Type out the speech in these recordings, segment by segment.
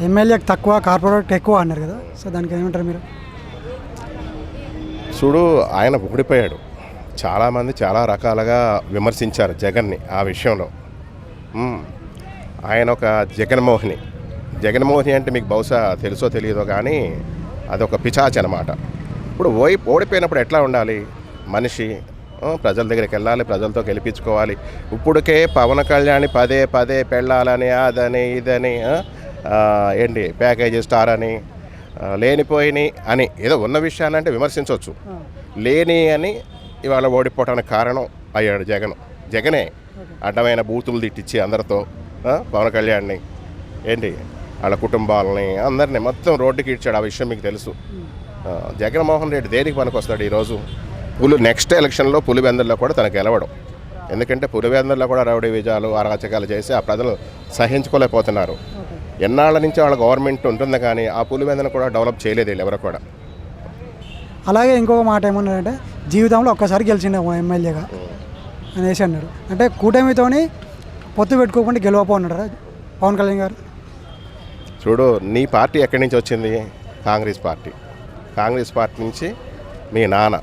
ఎమ్మెల్యేకి తక్కువ కార్పొరేట్ ఎక్కువ అన్నారు కదా, సో దానికి ఏమంటారు మీరు? చూడు, ఆయన ఊడిపోయాడు. చాలామంది చాలా రకాలుగా విమర్శించారు జగన్ని ఆ విషయంలో. ఆయన ఒక జగన్మోహిని అంటే మీకు బహుశా తెలుసో తెలియదో కానీ అదొక పిచాచి అనమాట. ఇప్పుడు ఓడిపోయినప్పుడు ఎట్లా ఉండాలి మనిషి? ప్రజల దగ్గరికి వెళ్ళాలి, ప్రజలతో గెలిపించుకోవాలి. ఇప్పటికే పవన్ కళ్యాణ్ పదే పదే పెళ్ళాలని అదని ఇదని ఏంటి ప్యాకేజీ స్టార్ అని లేనిపోయినాయి అని ఏదో ఉన్న విషయాన్ని అంటే విమర్శించవచ్చు. లేని అని ఇవాళ ఓడిపోవడానికి కారణం అయ్యాడు జగనే అడ్డమైన బూతులు తిట్టించి అందరితో పవన్ కళ్యాణ్ని ఏంటి వాళ్ళ కుటుంబాలని అందరినీ మొత్తం రోడ్డుకి ఇచ్చాడు. ఆ విషయం మీకు తెలుసు. జగన్మోహన్ రెడ్డి దేనికి పనికొస్తాడు ఈరోజు? నెక్స్ట్ ఎలక్షన్లో పులివెందుల్లో కూడా తనకు గెలవడం. ఎందుకంటే పులివెందుల్లో కూడా రౌడీ విజయాలు అరాచకాలు చేసి ఆ ప్రజలు సహించుకోలేకపోతున్నారు. ఎన్నాళ్ళ నుంచి వాళ్ళ గవర్నమెంట్ ఉంటుంది కానీ ఆ పులివెందును కూడా డెవలప్ చేయలేదు వీళ్ళు ఎవరు కూడా. అలాగే ఇంకొక మాట ఏమన్నారంటే జీవితంలో ఒక్కసారి గెలిచిండే ఎమ్మెల్యేగా అనేసి అన్నారు. అంటే కూటమితోని పొత్తు పెట్టుకోకుండా గెలవపోన్నారా పవన్ కళ్యాణ్ గారు? చూడు, నీ పార్టీ ఎక్కడి నుంచి వచ్చింది? కాంగ్రెస్ పార్టీ నుంచి మీ నాన్న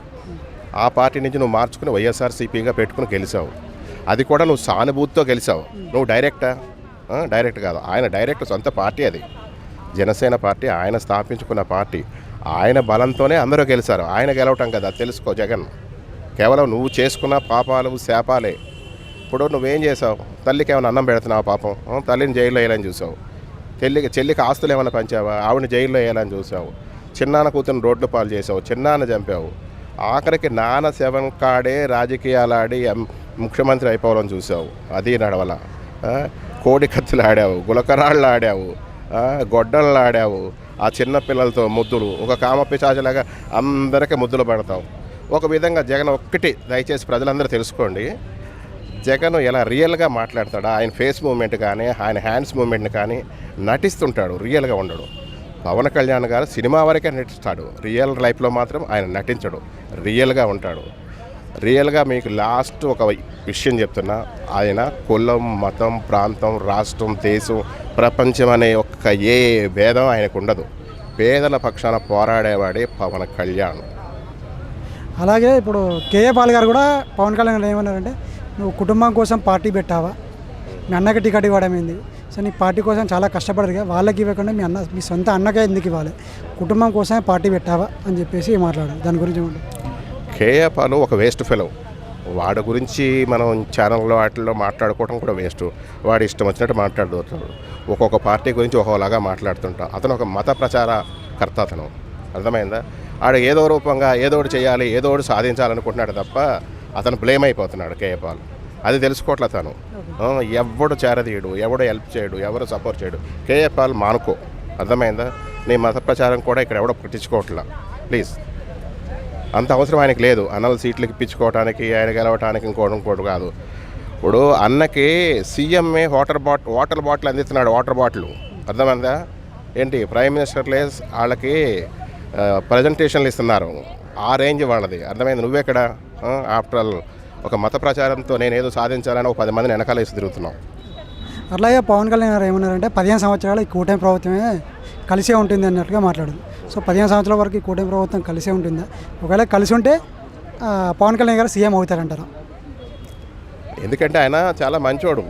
ఆ పార్టీ నుంచి నువ్వు మార్చుకుని వైఎస్ఆర్సీపీగా పెట్టుకుని గెలిచావు. అది కూడా నువ్వు సానుభూతితో గెలిచావు. నువ్వు డైరెక్ట్ కాదు, ఆయన డైరెక్ట్ సొంత పార్టీ. అది జనసేన పార్టీ, ఆయన స్థాపించుకున్న పార్టీ. ఆయన బలంతోనే అందరూ గెలిచారు. ఆయన గెలవటం కదా తెలుసుకో. జగన్ కేవలం నువ్వు చేసుకున్న పాపాలు శాపాలే. ఇప్పుడు నువ్వేం చేసావు? తల్లికి ఏమైనా అన్నం పెడుతున్నావు? పాపం తల్లిని జైల్లో వేయాలని చూసావు. చెల్లికి ఆస్తులు ఏమైనా పంచావా? ఆవిడని జైల్లో వేయాలని చూసావు. చిన్నాన్న కూతురు రోడ్లు పాలు చేసావు. చిన్నాన్న చంపావు. ఆఖరికి నాన్న శవం కాడే రాజకీయాలు ఆడి ముఖ్యమంత్రి అయిపోవాలని చూసావు. అది నడవల. కోడి కత్తులు ఆడావు, గులకరాళ్ళు ఆడావు, గొడ్డళ్ళు ఆడావు. ఆ చిన్న పిల్లలతో ముద్దులు, ఒక కామపిశాచిలాగా అందరికీ ముద్దులు పడతావు. ఒక విధంగా జగన్ ఒక్కటి దయచేసి ప్రజలందరూ తెలుసుకోండి. జగన్ ఎలా రియల్గా మాట్లాడతాడా? ఆయన ఫేస్ మూమెంట్ కానీ ఆయన హ్యాండ్స్ మూమెంట్ని కానీ నటిస్తుంటాడు, రియల్గా ఉండడు. పవన్ కళ్యాణ్ గారు సినిమా వరకే నటిస్తాడు, రియల్ లైఫ్లో మాత్రం ఆయన నటించడు, రియల్గా ఉంటాడు. రియల్గా మీకు లాస్ట్ ఒక విషయం చెప్తున్నా, ఆయన కులం, మతం, ప్రాంతం, రాష్ట్రం, దేశం, ప్రపంచం అనే ఒక్క ఏ భేదం ఆయనకు ఉండదు. పేదల పక్షాన పోరాడేవాడే పవన్ కళ్యాణ్. అలాగే ఇప్పుడు కేఏ పాల్ గారు కూడా పవన్ కళ్యాణ్ ఏమన్నారంటే, నువ్వు కుటుంబం కోసం పార్టీ పెట్టావా? మీ అన్నకి టికెట్ ఇవ్వడం ఏంది? సో నీ పార్టీ కోసం చాలా కష్టపడరు కదా, వాళ్ళకి ఇవ్వకుండా మీ సొంత అన్నకే ఎందుకు ఇవ్వాలి? కుటుంబం కోసమే పార్టీ పెట్టావా అని చెప్పేసి మాట్లాడారు. దాని గురించి ఏమంటే, కేఏ పాల్ ఒక వేస్ట్ ఫెలో. వాడి గురించి మనం ఛానల్లో వాటిల్లో మాట్లాడుకోవడం కూడా వేస్ట్. వాడి ఇష్టం వచ్చినట్టు మాట్లాడుతాడు. ఒక్కొక్క పార్టీ గురించి ఒక్కోలాగా మాట్లాడుతుంటాం. అతను ఒక మత ప్రచారకర్త. అతను అర్థమైందా? ఆడ ఏదో రూపంగా ఏదో ఒకటి చేయాలి, ఏదో ఒకటి సాధించాలనుకుంటున్నాడు తప్ప అతను బ్లేమ్ అయిపోతున్నాడు కేఏ పాల్. అది తెలుసుకోవట్లే తను. ఎవడు చేరదీయడు, ఎవడు హెల్ప్ చేయడు, ఎవరు సపోర్ట్ చేయడు. కేఏ పాల్ మానుకో, అర్థమైందా? నీ మత ప్రచారం కూడా ఇక్కడ ఎవడో పట్టించుకోవట్లా. ప్లీజ్, అంత అవసరం ఆయనకి లేదు. అన్నల సీట్లకి ఇప్పించుకోవడానికి, ఆయన గెలవటానికి ఇంకోటి కాదు. ఇప్పుడు అన్నకి సీఎంఏ వాటర్ బాటిల్ అందిస్తున్నాడు. వాటర్ బాటిల్ అర్థమైందా? ఏంటి ప్రైమ్ మినిస్టర్ ప్లేస్ వాళ్ళకి ప్రజెంటేషన్లు ఇస్తున్నారు. ఆ రేంజ్ వాళ్ళది. అర్థమైంది? నువ్వెక్కడ? ఆఫ్టర్ ఆల్ ఒక మత ప్రచారంతో నేనేదో సాధించాలని ఒక 10 మందిని వెనకాల వేసి తిరుగుతున్నాం. అట్లాగే పవన్ కళ్యాణ్ గారు ఏమన్నారంటే 15 సంవత్సరాలు ఈ కూటమి ప్రభుత్వమే కలిసే ఉంటుంది అన్నట్టుగా మాట్లాడింది. సో 15 సంవత్సరాల వరకు ఈ కూటమి ప్రభుత్వం కలిసే ఉంటుందా? ఒకవేళ కలిసి ఉంటే పవన్ కళ్యాణ్ గారు సీఎం అవుతారంటారా? ఎందుకంటే ఆయన చాలా మంచోడు,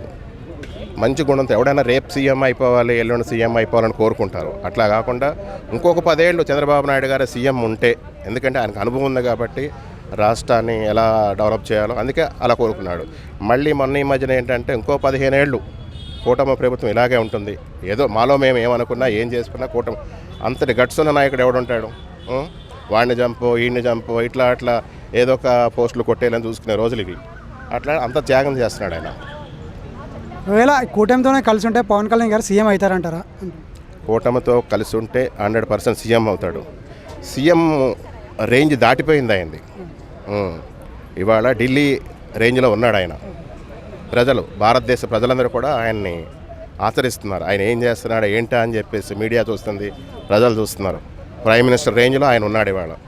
మంచి గుణంతో. ఎవడైనా రేపు సీఎం అయిపోవాలి, ఎల్లుండి సీఎం అయిపోవాలని కోరుకుంటారు. అట్లా కాకుండా ఇంకొక 10 ఏళ్ళు చంద్రబాబు నాయుడు గారు సీఎం ఉంటే, ఎందుకంటే ఆయనకు అనుభవం ఉంది కాబట్టి రాష్ట్రాన్ని ఎలా డెవలప్ చేయాలో అందుకే అలా కోరుకున్నాడు. మళ్ళీ మొన్న ఈ మధ్యన ఏంటంటే ఇంకో 15 ఏళ్ళు కూటమి ప్రభుత్వం ఇలాగే ఉంటుంది. ఏదో మాలో మేము ఏమనుకున్నా ఏం చేసుకున్నా కూటమి అంతటి గట్స్ ఉన్న నాయకుడు ఎవడుంటాడు? వాడిని చంపో ఈయన్ని చంపో ఇట్లా ఏదో ఒక పోస్టులు కొట్టేయాలని చూసుకునే రోజులు ఇవి. అట్లా అంత త్యాగం చేస్తున్నాడు ఆయన. ఒకవేళ కూటమితోనే కలిసి ఉంటే పవన్ కళ్యాణ్ గారు సీఎం అవుతారంటారా? కూటమితో కలిసి ఉంటే 100% సీఎం అవుతాడు. సీఎం రేంజ్ దాటిపోయింది అయింది. ఇవాళ ఢిల్లీ రేంజ్లో ఉన్నాడు ఆయన. భారతదేశ ప్రజలందరూ కూడా ఆయన్ని ఆచరిస్తున్నారు. ఆయన ఏం చేస్తున్నాడు ఏంటా అని చెప్పేసి మీడియా చూస్తుంది, ప్రజలు చూస్తున్నారు. ప్రైమ్ మినిస్టర్ రేంజ్లో ఆయన ఉన్నాడు ఇవాళ.